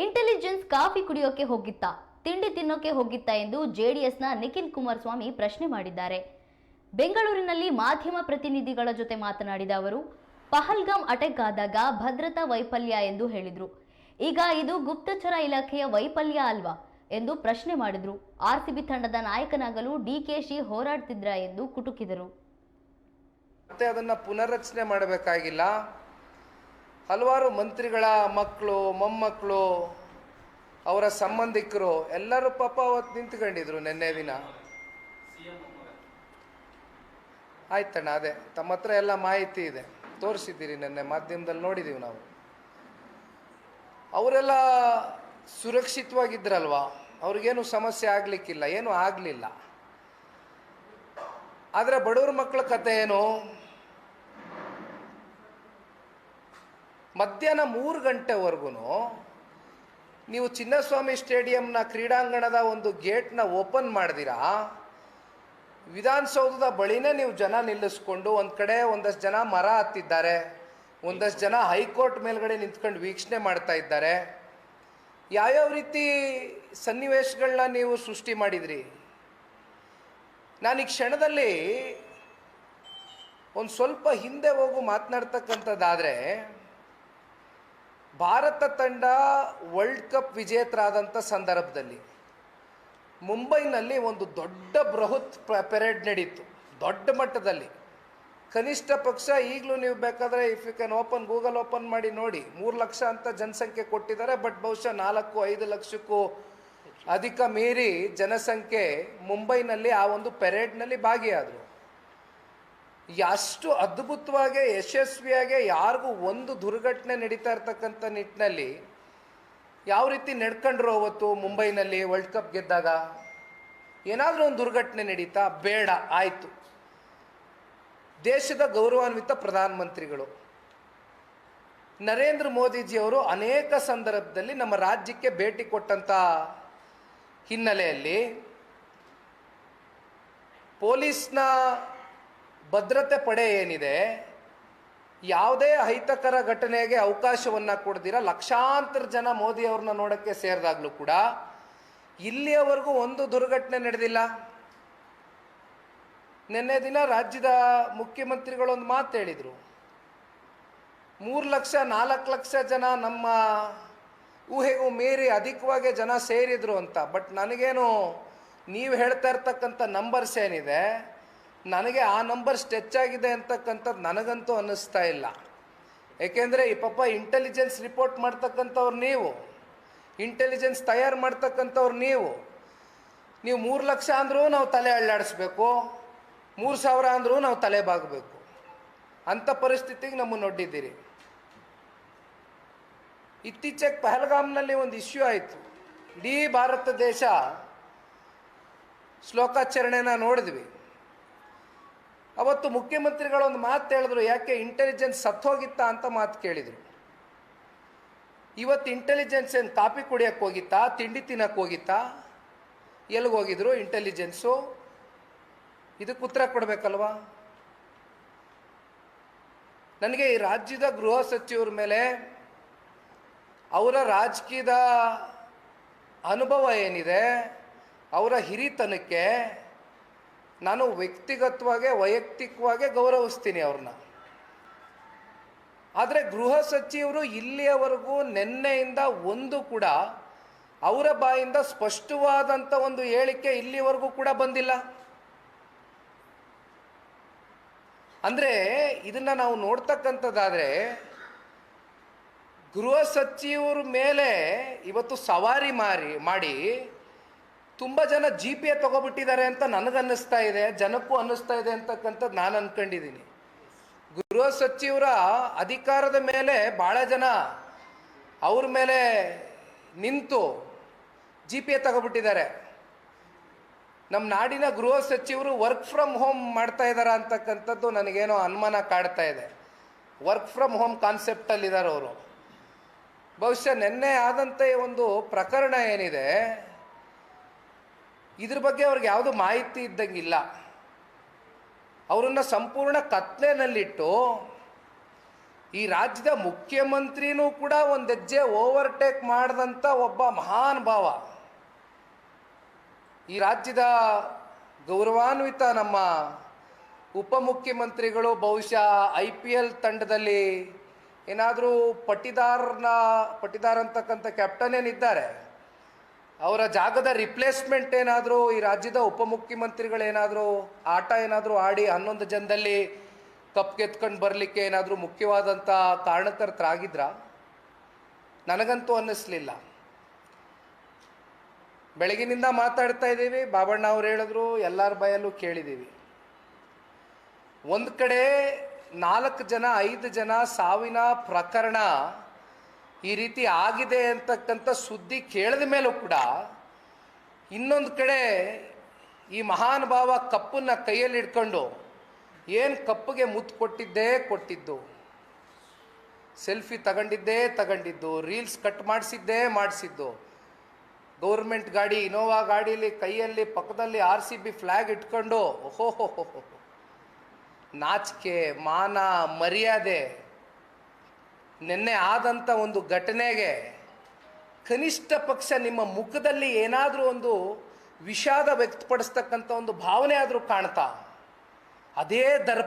Intelligence coffee ಕುಡಿಯೋಕೆ ಹೋಗಿತ್ತಾ, ತಿಂಡಿ ತಿನ್ನೋಕೆ ಹೋಗಿತ್ತಾ ಎಂದು ಜೆಡಿಎಸ್ನ ನಿಖಿಲ್ ಕುಮಾರಸ್ವಾಮಿ ಪ್ರಶ್ನೆ ಮಾಡಿದ್ದಾರೆ. ಬೆಂಗಳೂರಿನಲ್ಲಿ ಮಾಧ್ಯಮ ಪ್ರತಿನಿಧಿಗಳ ಜೊತೆ ಮಾತನಾಡಿದ ಅವರು, ಪಹಲ್ಗಾಮ್ ಅಟ್ಯಾಕ್ ಆದಾಗ ಭದ್ರತಾ ವೈಫಲ್ಯ ಎಂದು ಹೇಳಿದರು. ಈಗ ಇದು ಗುಪ್ತಚರ ಇಲಾಖೆಯ ವೈಫಲ್ಯ ಅಲ್ವಾ ಎಂದು ಪ್ರಶ್ನೆ ಮಾಡಿದ್ರು. ಆರ್ಸಿಬಿ ತಂಡದ ನಾಯಕನಾಗಲು ಡಿಕೆಶಿ ಹೋರಾಡ್ತಿದ್ರ ಎಂದು ಕುಟುಕಿದರು. ಮತ್ತೆ ಅದನ್ನ ಪುನರ್ರಚನೆ ಮಾಡಬೇಕಾಗಿಲ್ಲ. ಹಲವಾರು ಮಂತ್ರಿಗಳ ಮಕ್ಕಳು, ಮೊಮ್ಮಕ್ಕಳು, ಅವರ ಸಂಬಂಧಿಕರು ಎಲ್ಲರೂ ಪಾಪ ಅವತ್ತು ನಿಂತ್ಕೊಂಡಿದ್ರು. ನಿನ್ನೆ ದಿನ ಆಯ್ತಣ್ಣ, ಅದೇ ತಮ್ಮ ಹತ್ರ ಎಲ್ಲ ಮಾಹಿತಿ ಇದೆ, ತೋರಿಸಿದ್ದೀರಿ, ನಿನ್ನೆ ಮಾಧ್ಯಮದಲ್ಲಿ ನೋಡಿದ್ದೀವಿ ನಾವು. ಅವರೆಲ್ಲ ಸುರಕ್ಷಿತವಾಗಿದ್ರಲ್ವಾ, ಅವ್ರಿಗೇನು ಸಮಸ್ಯೆ ಆಗಲಿಕ್ಕಿಲ್ಲ, ಏನೂ ಆಗಲಿಲ್ಲ. ಆದರೆ ಬಡವ್ರ ಮಕ್ಕಳ ಕತೆ ಏನು? ಮಧ್ಯಾಹ್ನ 3 ಗಂಟೆವರೆಗೂ ನೀವು ಚಿನ್ನಸ್ವಾಮಿ ಸ್ಟೇಡಿಯಂನ ಕ್ರೀಡಾಂಗಣದ ಒಂದು ಗೇಟ್ನ ಓಪನ್ ಮಾಡಿದಿರಾ, ವಿಧಾನಸೌಧದ ಬಳಿನೇ ನೀವು ಜನ ನಿಲ್ಲಿಸ್ಕೊಂಡು ಒಂದು ಕಡೆ ಒಂದಷ್ಟು ಜನ ಮರ ಹತ್ತಿದ್ದಾರೆ, ಒಂದಷ್ಟು ಜನ ಹೈಕೋರ್ಟ್ ಮೇಲ್ಗಡೆ ನಿಂತ್ಕೊಂಡು ವೀಕ್ಷಣೆ ಮಾಡ್ತಾ ಇದ್ದಾರೆ. ಯಾವ್ಯಾವ ರೀತಿ ಸನ್ನಿವೇಶಗಳನ್ನ ನೀವು ಸೃಷ್ಟಿ ಮಾಡಿದ್ರಿ? ನಾನು ಈ ಕ್ಷಣದಲ್ಲಿ ಒಂದು ಸ್ವಲ್ಪ ಹಿಂದೆ ಹೋಗು ಮಾತನಾಡ್ತಕ್ಕಂಥದ್ದಾದರೆ, ಭಾರತ ತಂಡ ವರ್ಲ್ಡ್ ಕಪ್ ವಿಜೇತರಾದಂಥ ಸಂದರ್ಭದಲ್ಲಿ ಮುಂಬೈನಲ್ಲಿ ಒಂದು ದೊಡ್ಡ ಬೃಹತ್ ಪೆರೇಡ್ ನಡೀತು, ದೊಡ್ಡ ಮಟ್ಟದಲ್ಲಿ. ಕನಿಷ್ಠ ಪಕ್ಷ ಈಗಲೂ ನೀವು ಬೇಕಾದರೆ if you can Google open ಮಾಡಿ ನೋಡಿ, 3 ಲಕ್ಷ ಅಂತ ಜನಸಂಖ್ಯೆ ಕೊಟ್ಟಿದ್ದಾರೆ. ಬಟ್ ಬಹುಶಃ 4-5 ಲಕ್ಷಕ್ಕೂ ಅಧಿಕ ಮೀರಿ ಜನಸಂಖ್ಯೆ ಮುಂಬೈನಲ್ಲಿ ಆ ಒಂದು ಪೆರೇಡ್ನಲ್ಲಿ ಭಾಗಿಯಾದರು. ಎಷ್ಟು ಅದ್ಭುತವಾಗಿ ಯಶಸ್ವಿಯಾಗಿ ಯಾರಿಗೂ ಒಂದು ದುರ್ಘಟನೆ ನಡೀತಾ ಇರ್ತಕ್ಕಂಥ ನಿಟ್ಟಿನಲ್ಲಿ ಯಾವ ರೀತಿ ನಡ್ಕೊಂಡ್ರು ಅವತ್ತು ಮುಂಬೈನಲ್ಲಿ ವರ್ಲ್ಡ್ ಕಪ್ ಗೆದ್ದಾಗ. ಏನಾದರೂ ಒಂದು ದುರ್ಘಟನೆ ನಡೀತಾ? ಬೇಡ, ಆಯಿತು. ದೇಶದ ಗೌರವಾನ್ವಿತ ಪ್ರಧಾನಮಂತ್ರಿಗಳು ನರೇಂದ್ರ ಮೋದಿಜಿಯವರು ಅನೇಕ ಸಂದರ್ಭದಲ್ಲಿ ನಮ್ಮ ರಾಜ್ಯಕ್ಕೆ ಭೇಟಿ ಕೊಟ್ಟಂಥ ಹಿನ್ನೆಲೆಯಲ್ಲಿ ಪೊಲೀಸ್ನ ಭದ್ರತೆ ಪಡೆ ಏನಿದೆ, ಯಾವುದೇ ಅಹಿತಕರ ಘಟನೆಗೆ ಅವಕಾಶವನ್ನು ಕೊಡ್ದಿರ ಲಕ್ಷಾಂತರ ಜನ ಮೋದಿಯವ್ರನ್ನ ನೋಡೋಕ್ಕೆ ಸೇರಿದಾಗಲೂ ಕೂಡ ಇಲ್ಲಿಯವರೆಗೂ ಒಂದು ದುರ್ಘಟನೆ ನಡೆದಿಲ್ಲ. ನಿನ್ನೆ ದಿನ ರಾಜ್ಯದ ಮುಖ್ಯಮಂತ್ರಿಗಳು ಒಂದು ಮಾತು ಹೇಳಿದರು, 3 ಲಕ್ಷ 4 ಲಕ್ಷ ಜನ ನಮ್ಮ ಊಹೆಗೂ ಮೀರಿ ಅಧಿಕವಾಗಿ ಜನ ಸೇರಿದ್ರು ಅಂತ. ಬಟ್ ನನಗೇನು ನೀವು ಹೇಳ್ತಾ ಇರ್ತಕ್ಕಂಥ ನಂಬರ್ಸ್ ಏನಿದೆ, ನನಗೆ ಆ ನಂಬರ್ ಸ್ಟೆಚ್ ಆಗಿದೆ ಅಂತಕ್ಕಂಥದ್ದು ನನಗಂತೂ ಅನ್ನಿಸ್ತಾ ಇಲ್ಲ. ಏಕೆಂದರೆ ಈ ಪಾಪ ಇಂಟೆಲಿಜೆನ್ಸ್ ರಿಪೋರ್ಟ್ ಮಾಡ್ತಕ್ಕಂಥವ್ರು ನೀವು, ಇಂಟೆಲಿಜೆನ್ಸ್ ತಯಾರು ಮಾಡ್ತಕ್ಕಂಥವ್ರು ನೀವು 3 ಲಕ್ಷ ಅಂದರೂ ನಾವು ತಲೆ ಅಳ್ಳಾಡಿಸ್ಬೇಕು, 3,000 ಅಂದರೂ ನಾವು ತಲೆ ಬಾಗಬೇಕು. ಅಂಥ ಪರಿಸ್ಥಿತಿಗೆ ನಮ್ಮನ್ನು ನೋಡಿದ್ದೀರಿ. ಇತ್ತೀಚೆಗೆ ಪಹಲ್ಗಾಮ್ನಲ್ಲಿ ಒಂದು ಇಶ್ಯೂ ಆಯಿತು. ಇಡೀ ಭಾರತ ದೇಶ ಶ್ಲೋಕಾಚರಣೆನ ನೋಡಿದ್ವಿ. ಅವತ್ತು ಮುಖ್ಯಮಂತ್ರಿಗಳೊಂದು ಮಾತು ಹೇಳಿದ್ರು, ಯಾಕೆ ಇಂಟೆಲಿಜೆನ್ಸ್ ಸತ್ತೋಗಿತ್ತಾ ಅಂತ ಮಾತು ಕೇಳಿದರು. ಇವತ್ತು ಇಂಟೆಲಿಜೆನ್ಸ್ ಏನು ಕಾಫಿ ಕುಡಿಯೋಕ್ಕೆ ಹೋಗಿತ್ತಾ, ತಿಂಡಿ ತಿನ್ನಕ್ಕೆ ಹೋಗಿತ್ತಾ, ಎಲ್ಲಿಗೆ ಹೋಗಿದ್ರು ಇಂಟೆಲಿಜೆನ್ಸು? ಇದಕ್ಕೆ ಉತ್ತರ ಕೊಡಬೇಕಲ್ವಾ? ನನಗೆ ಈ ರಾಜ್ಯದ ಗೃಹ ಸಚಿವರ ಮೇಲೆ ಅವರ ರಾಜಕೀಯದ ಅನುಭವ ಏನಿದೆ, ಅವರ ಹಿರಿತನಕ್ಕೆ ನಾನು ವೈಯಕ್ತಿಕವಾಗಿ ಗೌರವಿಸ್ತೀನಿ ಅವ್ರನ್ನ. ಆದರೆ ಗೃಹ ಸಚಿವರು ಇಲ್ಲಿಯವರೆಗೂ ನಿನ್ನೆಯಿಂದ ಒಂದು ಕೂಡ ಅವರ ಬಾಯಿಂದ ಸ್ಪಷ್ಟವಾದಂಥ ಒಂದು ಹೇಳಿಕೆ ಇಲ್ಲಿವರೆಗೂ ಕೂಡ ಬಂದಿಲ್ಲ. ಅಂದರೆ ಇದನ್ನು ನಾವು ನೋಡ್ತಕ್ಕಂಥದ್ದಾದರೆ, ಗೃಹ ಸಚಿವರ ಮೇಲೆ ಇವತ್ತು ಸವಾರಿ ಮಾಡಿ ತುಂಬ ಜನ GPA ತಗೊಬಿಟ್ಟಿದ್ದಾರೆ ಅಂತ ನನಗನ್ನಿಸ್ತಾ ಇದೆ, ಜನಕ್ಕೂ ಅನ್ನಿಸ್ತಾ ಇದೆ ಅಂತಕ್ಕಂಥದ್ದು ನಾನು ಅಂದ್ಕೊಂಡಿದ್ದೀನಿ. ಗೃಹ ಸಚಿವರ ಅಧಿಕಾರದ ಮೇಲೆ ಭಾಳ ಜನ ಅವ್ರ ಮೇಲೆ ನಿಂತು GPA ತಗೊಬಿಟ್ಟಿದ್ದಾರೆ. ನಮ್ಮ ನಾಡಿನ ಗೃಹ ಸಚಿವರು ವರ್ಕ್ ಫ್ರಮ್ ಹೋಮ್ ಮಾಡ್ತಾ ಇದ್ದಾರೆ ಅಂತಕ್ಕಂಥದ್ದು ನನಗೇನೋ ಅನುಮಾನ ಕಾಡ್ತಾ ಇದೆ. ವರ್ಕ್ ಫ್ರಮ್ ಹೋಮ್ ಕಾನ್ಸೆಪ್ಟಲ್ಲಿದ್ದಾರೆ ಅವರು. ಬಹುಶಃ ನಿನ್ನೆ ಆದಂಥ ಒಂದು ಪ್ರಕರಣ ಏನಿದೆ, ಇದ್ರ ಬಗ್ಗೆ ಅವ್ರಿಗೆ ಯಾವುದು ಮಾಹಿತಿ ಇದ್ದಂಗಿಲ್ಲ. ಅವರನ್ನು ಸಂಪೂರ್ಣ ಕತ್ಲೆನಲ್ಲಿಟ್ಟು ಈ ರಾಜ್ಯದ ಮುಖ್ಯಮಂತ್ರಿನೂ ಕೂಡ ಒಂದು ಹೆಜ್ಜೆ ಓವರ್ಟೇಕ್ ಮಾಡಿದಂಥ ಒಬ್ಬ ಮಹಾನ್ ಭಾವ. ಈ ರಾಜ್ಯದ ಗೌರವಾನ್ವಿತ ನಮ್ಮ ಉಪಮುಖ್ಯಮಂತ್ರಿಗಳು ಬಹುಶಃ IPL ತಂಡದಲ್ಲಿ ಏನಾದರೂ ಪಟಿದಾರ್ ಅಂತಕ್ಕಂಥ ಕ್ಯಾಪ್ಟನ್ ಏನಿದ್ದಾರೆ ಅವರ ಜಾಗದ ರಿಪ್ಲೇಸ್ಮೆಂಟ್ ಏನಾದರೂ ಈ ರಾಜ್ಯದ ಉಪಮುಖ್ಯಮಂತ್ರಿಗಳೇನಾದರೂ ಆಟ ಏನಾದರೂ ಆಡಿ 11 ಜನದಲ್ಲಿ ಕಪ್ ಗೆತ್ಕೊಂಡು ಬರಲಿಕ್ಕೆ ಏನಾದರೂ ಮುಖ್ಯವಾದಂಥ ಕಾರಣಕರ್ತರಾಗಿದ್ರ? ನನಗಂತೂ ಅನ್ನಿಸ್ಲಿಲ್ಲ. ಬೆಳಗಿನಿಂದ ಮಾತಾಡ್ತಾ ಇದ್ದೀವಿ, ಬಾಬಣ್ಣ ಅವ್ರು ಹೇಳಿದ್ರು, ಎಲ್ಲರ ಬಾಯಲ್ಲೂ ಕೇಳಿದ್ದೀವಿ. ಒಂದು ಕಡೆ 4 ಜನ 5 ಜನ ಸಾವಿನ ಪ್ರಕರಣ ಈ ರೀತಿ ಆಗಿದೆ ಅಂತಕ್ಕಂಥ ಸುದ್ದಿ ಕೇಳಿದ ಮೇಲೂ ಕೂಡ ಇನ್ನೊಂದು ಕಡೆ ಈ ಮಹಾನ್ ಭಾವ ಕಪ್ಪನ್ನು ಕೈಯಲ್ಲಿ ಇಟ್ಕೊಂಡು ಏನು ಕಪ್ಪಿಗೆ ಮುತ್ತು ಕೊಟ್ಟಿದ್ದು, ಸೆಲ್ಫಿ ತಗೊಂಡಿದ್ದು, ರೀಲ್ಸ್ ಕಟ್ ಮಾಡಿಸಿದ್ದು, ಗೌರ್ಮೆಂಟ್ ಗಾಡಿ ಇನೋವಾ ಗಾಡೀಲಿ ಕೈಯಲ್ಲಿ ಪಕ್ಕದಲ್ಲಿ RCB ಫ್ಲ್ಯಾಗ್ ಇಟ್ಕೊಂಡು ಓಹೋ, ನಾಚಿಕೆ ಮಾನ ಮರ್ಯಾದೆ. ನಿನ್ನೆ ಆದಂಥ ಒಂದು ಘಟನೆಗೆ ಕನಿಷ್ಠ ಪಕ್ಷ ನಿಮ್ಮ ಮುಖದಲ್ಲಿ ಏನಾದರೂ ಒಂದು ವಿಷಾದ ವ್ಯಕ್ತಪಡಿಸ್ತಕ್ಕಂಥ ಒಂದು ಭಾವನೆ ಆದರೂ ಕಾಣ್ತಾ, ಅದೇ ದರ್ಪ